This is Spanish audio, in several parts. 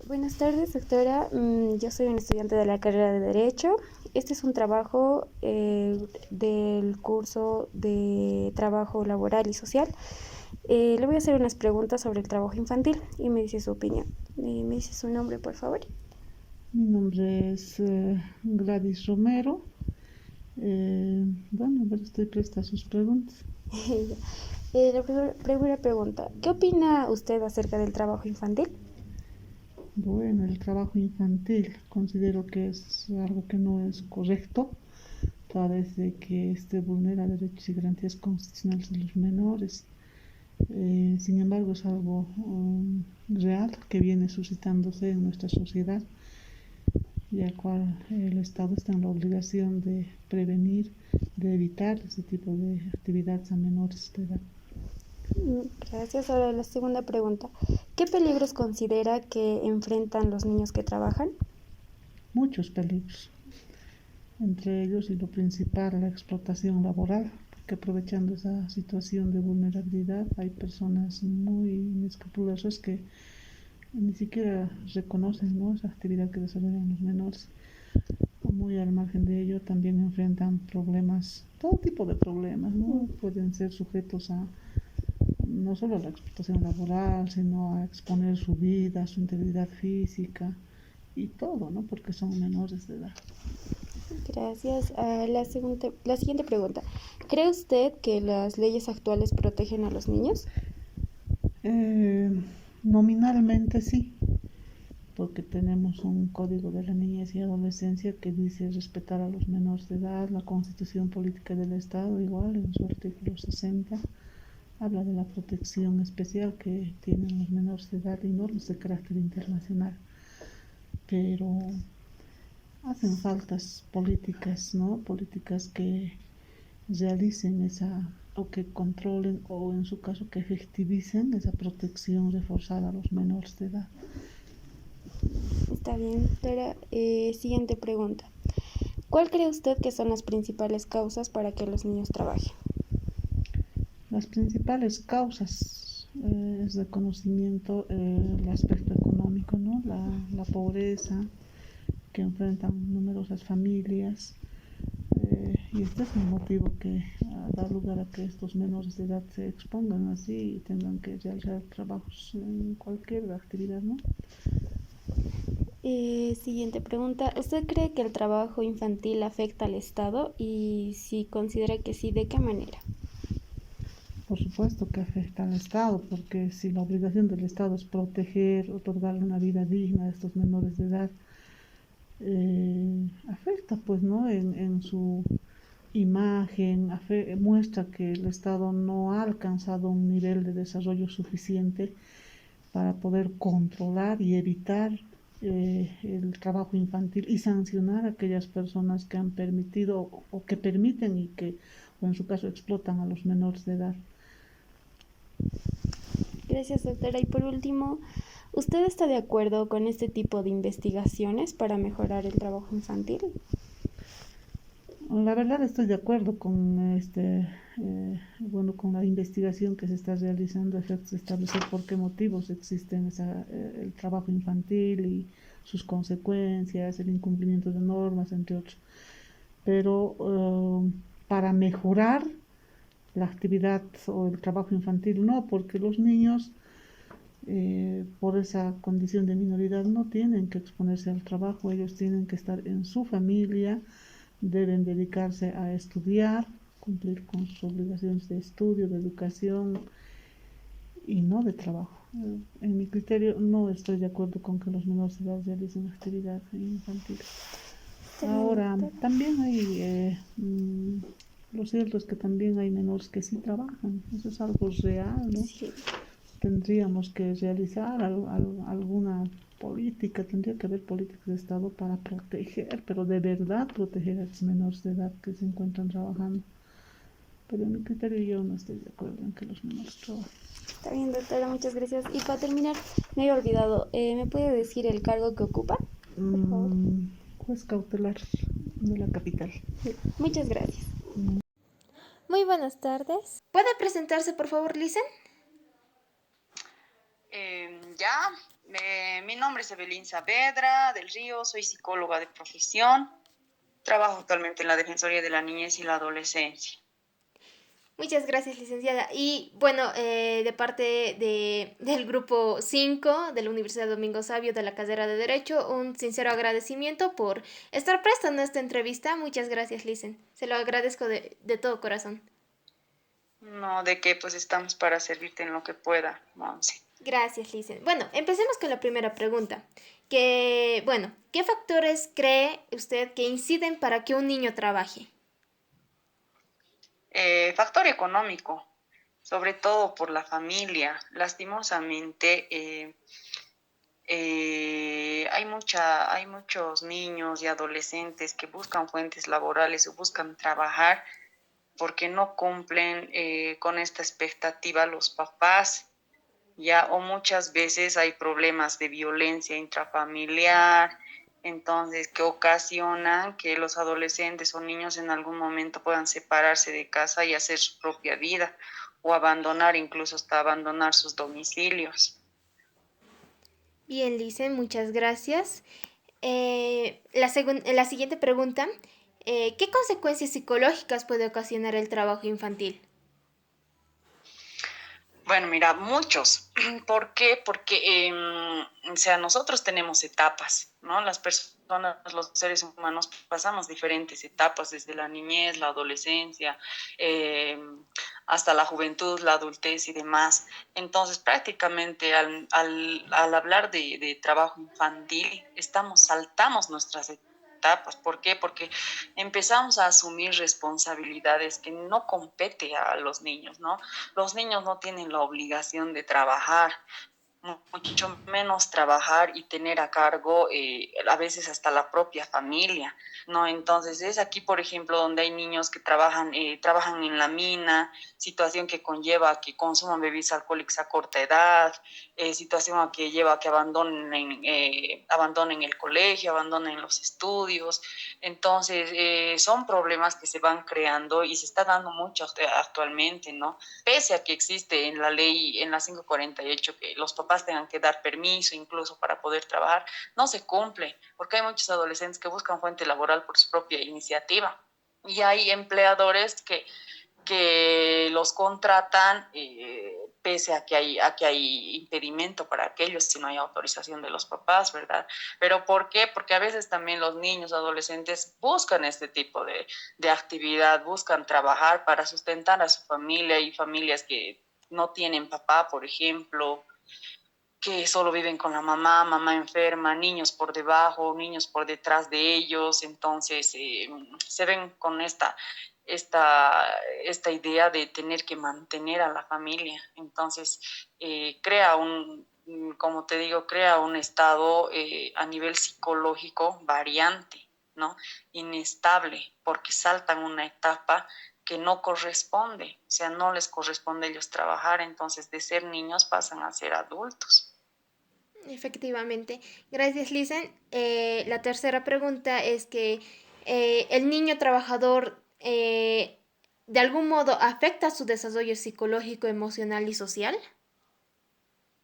Buenas tardes, doctora. Yo soy un estudiante de la carrera de Derecho. Este es un trabajo del curso de Trabajo Laboral y Social. Le voy a hacer unas preguntas sobre el trabajo infantil y me dice su opinión. ¿Me dice su nombre, por favor? Mi nombre es Gladys Romero. Bueno, a ver, estoy presta a sus preguntas. Primera pregunta. ¿Qué opina usted acerca del trabajo infantil? Bueno, el trabajo infantil considero que es algo que no es correcto, toda vez de que este vulnera derechos y garantías constitucionales de los menores. Sin embargo, es algo real que viene suscitándose en nuestra sociedad, ya cual el Estado está en la obligación de prevenir, de evitar ese tipo de actividades a menores de edad. Gracias. Ahora la segunda pregunta. ¿Qué peligros considera que enfrentan los niños que trabajan? Muchos peligros, entre ellos y lo principal, la explotación laboral, porque aprovechando esa situación de vulnerabilidad hay personas muy inescrupulosas que ni siquiera reconocen, ¿no?, esa actividad que desarrollan los menores. Muy al margen de ello también enfrentan problemas, todo tipo de problemas, ¿no? Pueden ser sujetos a no solo a la explotación laboral, sino a exponer su vida, su integridad física y todo, ¿no? Porque son menores de edad. Gracias. La siguiente pregunta. ¿Cree usted que las leyes actuales protegen a los niños? Eh, Nominalmente sí, porque tenemos un código de la niñez y adolescencia que dice respetar a los menores de edad. La Constitución Política del Estado, igual en su artículo 60, habla de la protección especial que tienen los menores de edad y normas de carácter internacional. Pero hacen faltas políticas, ¿no? Políticas que realicen esa, o que controlen, o en su caso que efectivicen esa protección reforzada a los menores de edad. Está bien, doctora. Siguiente pregunta. ¿Cuál cree usted que son las principales causas para que los niños trabajen? Las principales causas es de conocimiento el aspecto económico, ¿no? La pobreza que enfrentan numerosas familias, y este es un motivo que da lugar a que estos menores de edad se expongan así y tengan que realizar trabajos en cualquier actividad, ¿no? Siguiente pregunta. ¿Usted cree que el trabajo infantil afecta al Estado? Y si considera que sí, ¿de qué manera? Por supuesto que afecta al Estado, porque si la obligación del Estado es proteger, otorgar una vida digna a estos menores de edad, afecta pues, ¿no?, en su imagen, muestra que el Estado no ha alcanzado un nivel de desarrollo suficiente para poder controlar y evitar el trabajo infantil y sancionar a aquellas personas que han permitido o que permiten y que, o en su caso, explotan a los menores de edad. Gracias, doctora. Y por último, ¿usted está de acuerdo con este tipo de investigaciones para mejorar el trabajo infantil? La verdad estoy de acuerdo con bueno, con la investigación que se está realizando, efectos de establecer por qué motivos existen el trabajo infantil y sus consecuencias, el incumplimiento de normas, entre otros. Pero para mejorar la actividad o el trabajo infantil no, porque los niños por esa condición de minoridad no tienen que exponerse al trabajo, ellos tienen que estar en su familia, deben dedicarse a estudiar, cumplir con sus obligaciones de estudio, de educación y no de trabajo. En mi criterio no estoy de acuerdo con que los menores de edad realicen actividad infantil. Ahora, también hay, lo cierto es que también hay menores que sí trabajan, eso es algo real, ¿no? Sí. Tendríamos que realizar alguna política, tendría que haber políticas de Estado para proteger, pero de verdad proteger a los menores de edad que se encuentran trabajando. Pero en mi criterio yo no estoy de acuerdo en que los menores trabajen. Está bien, doctora, muchas gracias. Y para terminar, me había olvidado, ¿me puede decir el cargo que ocupa? Por favor. Juez cautelar de la capital. Muchas gracias. Muy buenas tardes. ¿Puede presentarse, por favor, Lisen? Ya, Mi nombre es Evelyn Saavedra del Río, soy psicóloga de profesión, trabajo actualmente en la Defensoría de la Niñez y la Adolescencia. Muchas gracias, licenciada. Y bueno, de parte del grupo 5 de la Universidad Domingo Sabio de la carrera de Derecho, un sincero agradecimiento por estar prestando esta entrevista. Muchas gracias, licen. Se lo agradezco de todo corazón. No, de que pues estamos para servirte en lo que pueda, Monse. Gracias, licen. Bueno, empecemos con la primera pregunta. Bueno, ¿qué factores cree usted que inciden para que un niño trabaje? Factor económico, sobre todo por la familia. Lastimosamente, hay muchos niños y adolescentes que buscan fuentes laborales o buscan trabajar porque no cumplen con esta expectativa los papás, ya, o muchas veces hay problemas de violencia intrafamiliar, entonces que ocasionan que los adolescentes o niños en algún momento puedan separarse de casa y hacer su propia vida o abandonar, incluso hasta abandonar sus domicilios. Bien, licen, muchas gracias. La siguiente pregunta, ¿qué consecuencias psicológicas puede ocasionar el trabajo infantil? Bueno, mira, muchos. ¿Por qué? Porque, o sea, nosotros tenemos etapas, ¿no? Las personas, los seres humanos, pasamos diferentes etapas, desde la niñez, la adolescencia, eh, hasta la juventud, la adultez y demás. Entonces, prácticamente al hablar de trabajo infantil, saltamos nuestras etapas. ¿Por qué? Porque empezamos a asumir responsabilidades que no compete a los niños, ¿no? Los niños no tienen la obligación de trabajar, mucho menos trabajar y tener a cargo a veces hasta la propia familia, ¿no? Entonces es aquí, por ejemplo, donde hay niños que trabajan en la mina, situación que conlleva a que consuman bebidas alcohólicas a corta edad, situación a que lleva a que abandonen el colegio, abandonen los estudios. Entonces son problemas que se van creando y se está dando mucho actualmente, ¿no? Pese a que existe en la ley, en la 548, que los papás tengan que dar permiso incluso para poder trabajar, no se cumple, porque hay muchos adolescentes que buscan fuente laboral por su propia iniciativa. Y hay empleadores que los contratan pese a que hay impedimento para aquellos si no hay autorización de los papás, ¿verdad? ¿Pero por qué? Porque a veces también los niños, adolescentes buscan este tipo de actividad, buscan trabajar para sustentar a su familia y familias que no tienen papá, por ejemplo, que solo viven con la mamá, mamá enferma, niños por debajo, niños por detrás de ellos, entonces se ven con esta idea de tener que mantener a la familia, entonces crea como te digo, crea un estado a nivel psicológico variante, ¿no? Inestable, porque saltan una etapa que no corresponde, o sea, no les corresponde a ellos trabajar, entonces de ser niños pasan a ser adultos. Efectivamente. Gracias, Lisen. La tercera pregunta es que el niño trabajador de algún modo afecta su desarrollo psicológico, emocional y social.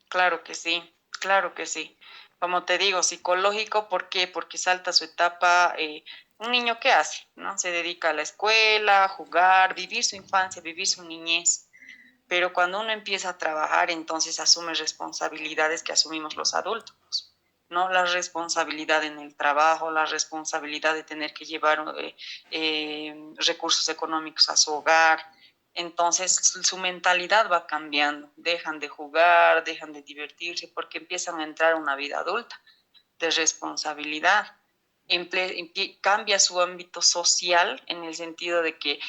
Claro que sí, claro que sí. Como te digo, psicológico, ¿por qué? Porque salta su etapa. Un niño, ¿qué hace? ¿No? Se dedica a la escuela, a jugar, vivir su infancia, vivir su niñez. Pero cuando uno empieza a trabajar, entonces asume responsabilidades que asumimos los adultos, ¿no? La responsabilidad en el trabajo, la responsabilidad de tener que llevar recursos económicos a su hogar. Entonces su mentalidad va cambiando, dejan de jugar, dejan de divertirse porque empiezan a entrar a una vida adulta de responsabilidad. Cambia su ámbito social en el sentido de que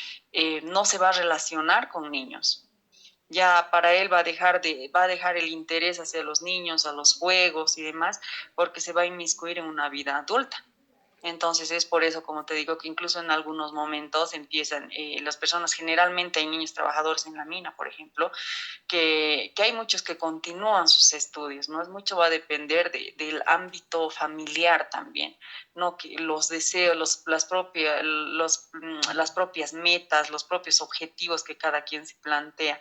no se va a relacionar con niños, ya para él va a dejar el interés hacia los niños, a los juegos y demás, porque se va a inmiscuir en una vida adulta. Entonces es por eso, como te digo, que incluso en algunos momentos empiezan las personas, generalmente hay niños trabajadores en la mina, por ejemplo, que hay muchos que continúan sus estudios, ¿no? Es mucho va a depender del ámbito familiar también, ¿no? Que los deseos, las propias metas, los propios objetivos que cada quien se plantea.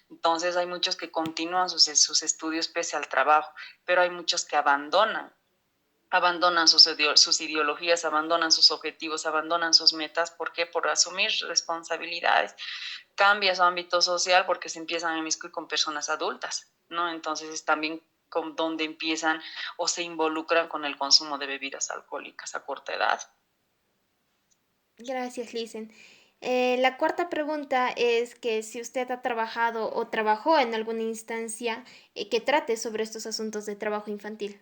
Entonces hay muchos que continúan sus estudios pese al trabajo, pero hay muchos que abandonan sus ideologías, abandonan sus objetivos, abandonan sus metas. ¿Por qué? Por asumir responsabilidades. Cambia su ámbito social porque se empiezan a inmiscuir con personas adultas, ¿no? Entonces es también con donde empiezan o se involucran con el consumo de bebidas alcohólicas a corta edad. Gracias, Licen. La cuarta pregunta es que si usted ha trabajado o trabajó en alguna instancia que trate sobre estos asuntos de trabajo infantil.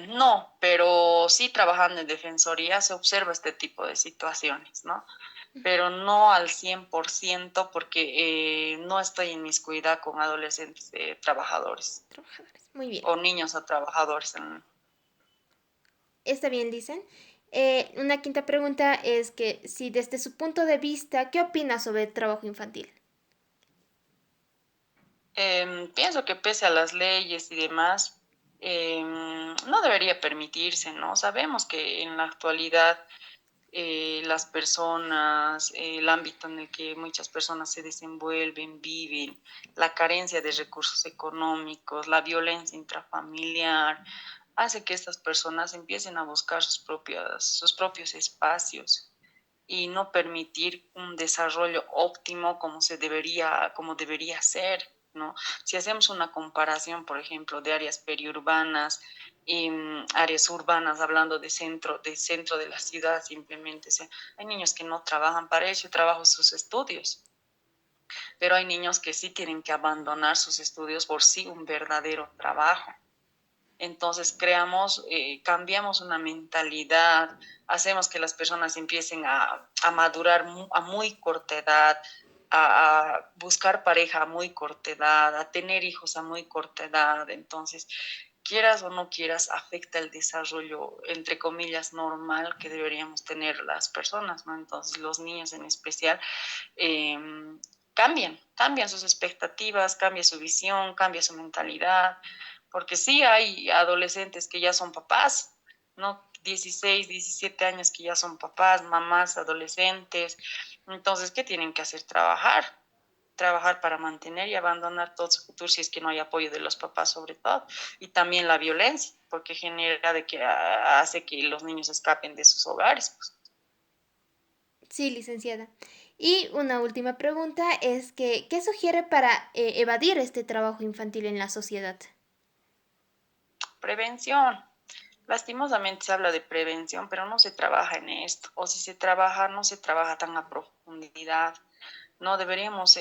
No, pero sí trabajando en defensoría se observa este tipo de situaciones, ¿no? Pero no al 100% porque no estoy inmiscuida con adolescentes trabajadores Trabajadores. Muy bien. o niños a trabajadores. Está bien, dicen. Una quinta pregunta es que si desde su punto de vista, ¿qué opina sobre el trabajo infantil? Pienso que pese a las leyes y demás, no debería permitirse, ¿no? Sabemos que en la actualidad las personas, el ámbito en el que muchas personas se desenvuelven, viven, la carencia de recursos económicos, la violencia intrafamiliar, hace que estas personas empiecen a buscar sus propios espacios y no permitir un desarrollo óptimo como debería ser, ¿no? Si hacemos una comparación, por ejemplo, de áreas periurbanas y áreas urbanas, hablando de centro de la ciudad simplemente, o sea, hay niños que no trabajan para eso, trabajan sus estudios, pero hay niños que sí tienen que abandonar sus estudios por sí un verdadero trabajo. Entonces cambiamos una mentalidad, hacemos que las personas empiecen a madurar a muy corta edad, a buscar pareja a muy corta edad, a tener hijos a muy corta edad. Entonces, quieras o no quieras, afecta el desarrollo, entre comillas, normal que deberíamos tener las personas, ¿no? Entonces, los niños en especial eh, cambian sus expectativas, cambia su visión, cambia su mentalidad, porque sí hay adolescentes que ya son papás, ¿no? 16, 17 años que ya son papás, mamás, adolescentes. Entonces, ¿qué tienen que hacer? Trabajar para mantener y abandonar todo su futuro si es que no hay apoyo de los papás sobre todo. Y también la violencia, porque genera hace que los niños escapen de sus hogares, pues. Sí, licenciada. Y una última pregunta es que, ¿qué sugiere para evadir este trabajo infantil en la sociedad? Prevención. Lastimosamente se habla de prevención, pero no se trabaja en esto. O si se trabaja, no se trabaja tan a profundidad. No deberíamos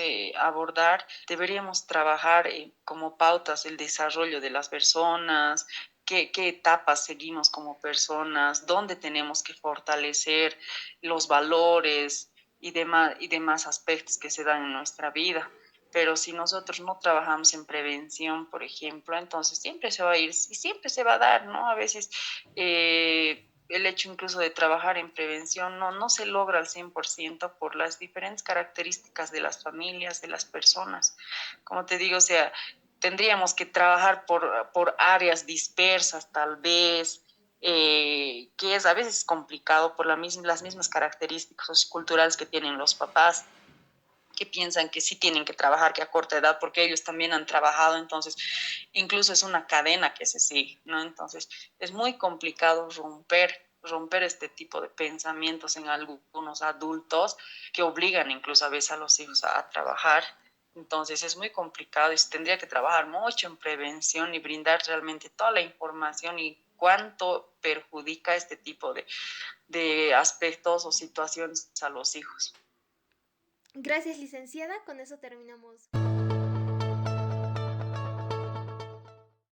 deberíamos trabajar como pautas el desarrollo de las personas, qué etapas seguimos como personas, dónde tenemos que fortalecer los valores y demás aspectos que se dan en nuestra vida. Pero si nosotros no trabajamos en prevención, por ejemplo, entonces siempre se va a ir y siempre se va a dar, ¿no? A veces el hecho incluso de trabajar en prevención no se logra al 100% por las diferentes características de las familias, de las personas. Como te digo, o sea, tendríamos que trabajar por áreas dispersas tal vez, que es a veces complicado por las mismas características socioculturales que tienen los papás, que piensan que sí tienen que trabajar, que a corta edad, porque ellos también han trabajado, entonces incluso es una cadena que se sigue, ¿no? Entonces es muy complicado romper este tipo de pensamientos en algunos adultos que obligan incluso a veces a los hijos a trabajar. Entonces es muy complicado y se tendría que trabajar mucho en prevención y brindar realmente toda la información y cuánto perjudica este tipo de aspectos o situaciones a los hijos. Gracias, licenciada. Con eso terminamos.